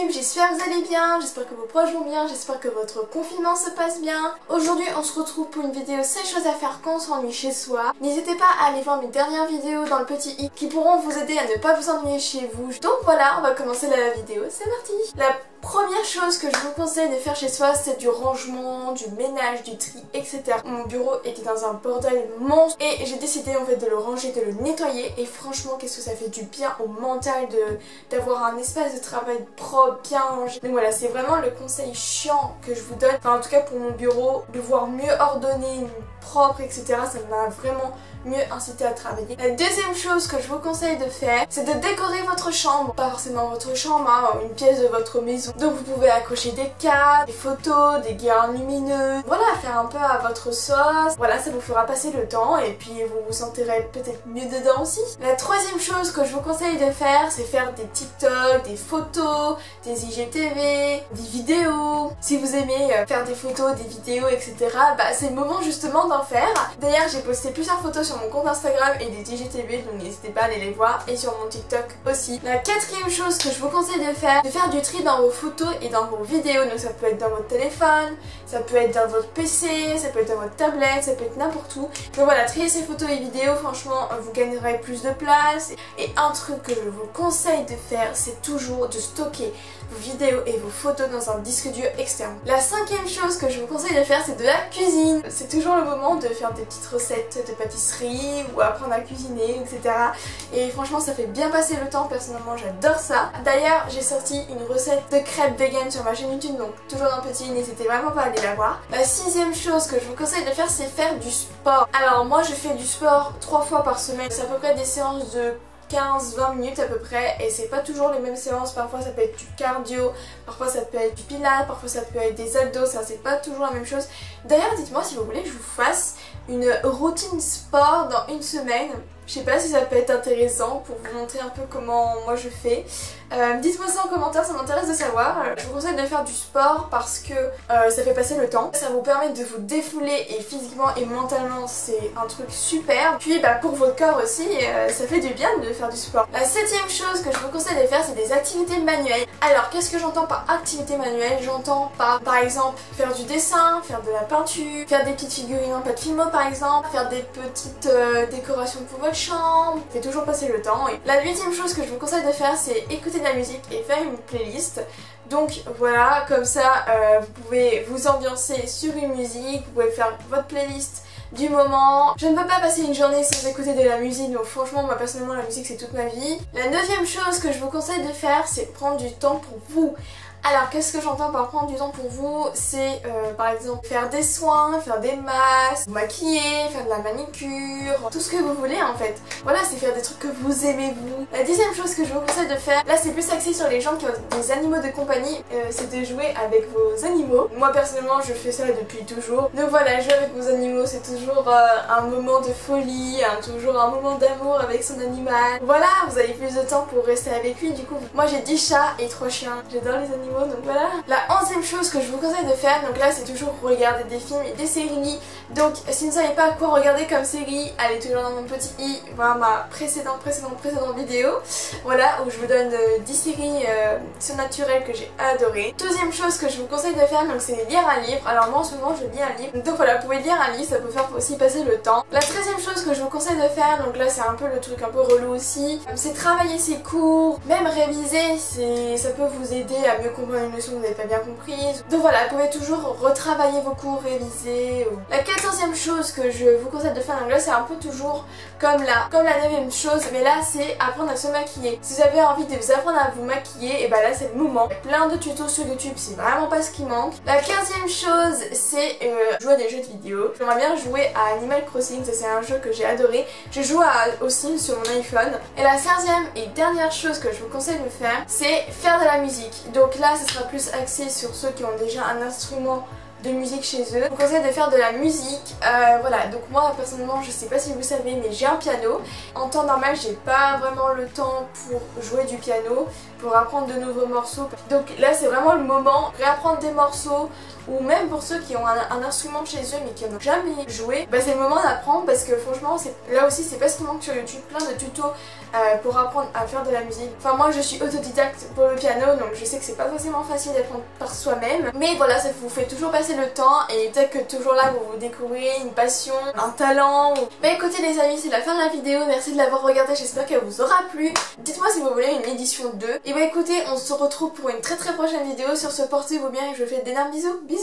YouTube, j'espère que vous allez bien, j'espère que vos proches vont bien, j'espère que votre confinement se passe bien. Aujourd'hui on se retrouve pour une vidéo 7 choses à faire quand on s'ennuie chez soi. N'hésitez pas à aller voir mes dernières vidéos dans le petit i qui pourront vous aider à ne pas vous ennuyer chez vous. Donc voilà, on va commencer la vidéo, c'est parti. La première chose que je vous conseille de faire chez soi, c'est du rangement, du ménage, du tri, etc. Mon bureau était dans un bordel monstre et j'ai décidé en fait de le ranger, de le nettoyer, et franchement qu'est-ce que ça fait du bien au mental d'avoir un espace de travail propre, bien rangé. Donc voilà, c'est vraiment le conseil chiant que je vous donne, enfin en tout cas pour mon bureau, de voir mieux ordonné, propre, etc. Ça m'a vraiment mieux incité à travailler. La deuxième chose que je vous conseille de faire, c'est de décorer votre chambre. Pas forcément votre chambre, hein, une pièce de votre maison. Donc vous pouvez accrocher des cadres, des photos, des guirlandes lumineuses. Voilà, faire un peu à votre sauce. Voilà, ça vous fera passer le temps et puis vous vous sentirez peut-être mieux dedans aussi. La troisième chose que je vous conseille de faire, c'est faire des TikTok, des photos, des IGTV, des vidéos. Si vous aimez faire des photos, des vidéos, etc., bah c'est le moment justement d'en faire. D'ailleurs, j'ai posté plusieurs photos sur mon compte Instagram et des IGTV, donc n'hésitez pas à aller les voir, et sur mon TikTok aussi. La quatrième chose que je vous conseille de faire du tri dans vos photos et dans vos vidéos. Donc ça peut être dans votre téléphone, ça peut être dans votre PC, ça peut être dans votre tablette, ça peut être n'importe où. Donc voilà, trier ces photos et vidéos, franchement vous gagnerez plus de place. Et un truc que je vous conseille de faire, c'est toujours de stocker vos vidéos et vos photos dans un disque dur externe. La cinquième chose que je vous conseille de faire, c'est de la cuisine. C'est toujours le moment de faire des petites recettes de pâtisserie ou apprendre à cuisiner, etc. Et franchement ça fait bien passer le temps, personnellement j'adore ça. D'ailleurs j'ai sorti une recette de crêpes vegan sur ma chaîne YouTube, donc toujours dans le petit, n'hésitez vraiment pas à aller la voir. La sixième chose que je vous conseille de faire, c'est faire du sport. Alors moi je fais du sport 3 fois par semaine, c'est à peu près des séances de 15-20 minutes à peu près, et c'est pas toujours les mêmes séances. Parfois ça peut être du cardio, parfois ça peut être du pilates, parfois ça peut être des abdos, ça c'est pas toujours la même chose. D'ailleurs dites-moi si vous voulez que je vous fasse une routine sport dans une semaine. Je sais pas si ça peut être intéressant pour vous montrer un peu comment moi je fais. Dites-moi ça en commentaire, ça m'intéresse de savoir. Je vous conseille de faire du sport parce que ça fait passer le temps. Ça vous permet de vous défouler, et physiquement et mentalement c'est un truc super. Puis bah, pour votre corps aussi, ça fait du bien de faire du sport. La septième chose que je vous conseille de faire, c'est des activités manuelles. Alors qu'est-ce que j'entends par activité manuelle? J'entends par exemple faire du dessin, faire de la peinture, faire des petites figurines en pâte Fimo par exemple, faire des petites décorations pour votre chambre, fait toujours passer le temps. Et la huitième chose que je vous conseille de faire, c'est écouter de la musique et faire une playlist. Donc voilà, comme ça vous pouvez vous ambiancer sur une musique, vous pouvez faire votre playlist du moment. Je ne peux pas passer une journée sans écouter de la musique, donc franchement moi personnellement la musique c'est toute ma vie. La neuvième chose que je vous conseille de faire, c'est prendre du temps pour vous. Alors qu'est-ce que j'entends par prendre du temps pour vous? C'est par exemple faire des soins, faire des masques, vous maquiller, faire de la manicure, tout ce que vous voulez en fait. Voilà, c'est faire des trucs que vous aimez vous. La dixième chose que je vous conseille de faire, là c'est plus axé sur les gens qui ont des animaux de compagnie, c'est de jouer avec vos animaux. Moi personnellement je fais ça depuis toujours. Donc voilà, jouer avec vos animaux c'est toujours un moment de folie, toujours un moment d'amour avec son animal. Voilà, vous avez plus de temps pour rester avec lui du coup. Moi j'ai 10 chats et 3 chiens, j'adore les animaux. Donc voilà. La 11e chose que je vous conseille de faire, donc là c'est toujours regarder des films et des séries. Donc si vous ne savez pas quoi regarder comme série, allez toujours dans mon petit i, voir ma précédente vidéo, voilà, où je vous donne 10 séries surnaturelles que j'ai adorées. 2e chose que je vous conseille de faire, donc c'est lire un livre. Alors moi en ce moment je lis un livre, donc voilà, vous pouvez lire un livre, ça peut faire aussi passer le temps. La 13e chose que je vous conseille de faire, donc là c'est un peu le truc un peu relou aussi, c'est travailler ses cours, même réviser, ça peut vous aider à mieux comprendre une leçon que vous n'avez pas bien comprise. Donc voilà, vous pouvez toujours retravailler vos cours, réviser. La 14e chose que je vous conseille de faire, donc là c'est un peu toujours comme la 9e chose, mais là c'est apprendre à se maquiller. Si vous avez envie de vous apprendre à vous maquiller, et bah là c'est le moment. Il y a plein de tutos sur YouTube, c'est vraiment pas ce qui manque. La 15e chose c'est jouer à des jeux de vidéo. J'aimerais bien jouer à Animal Crossing, ça c'est un jeu que j'ai adoré. Je joue aux Sims sur mon iPhone. Et la 15e et dernière chose que je vous conseille de faire, c'est faire de la musique. Donc là ce sera plus axé sur ceux qui ont déjà un instrument de musique chez eux. Je vous conseille de faire de la musique. Voilà, donc moi personnellement je sais pas si vous savez, mais j'ai un piano. En temps normal j'ai pas vraiment le temps pour jouer du piano. pour apprendre de nouveaux morceaux. Donc là c'est vraiment le moment, réapprendre des morceaux, ou même pour ceux qui ont un instrument chez eux mais qui n'ont jamais joué, bah c'est le moment d'apprendre parce que franchement là aussi c'est pas ce qui manque sur YouTube, plein de tutos pour apprendre à faire de la musique. Enfin moi je suis autodidacte pour le piano donc je sais que c'est pas forcément facile d'apprendre par soi-même, mais voilà, ça vous fait toujours passer le temps et peut-être que toujours là vous découvrez une passion, un talent. Bah écoutez les amis, c'est la fin de la vidéo, merci de l'avoir regardée, j'espère qu'elle vous aura plu. Dites-moi si vous voulez une édition 2. Et bah écoutez, on se retrouve pour une très prochaine vidéo. Sur ce, portez-vous bien et je vous fais d'énormes bisous. Bisous.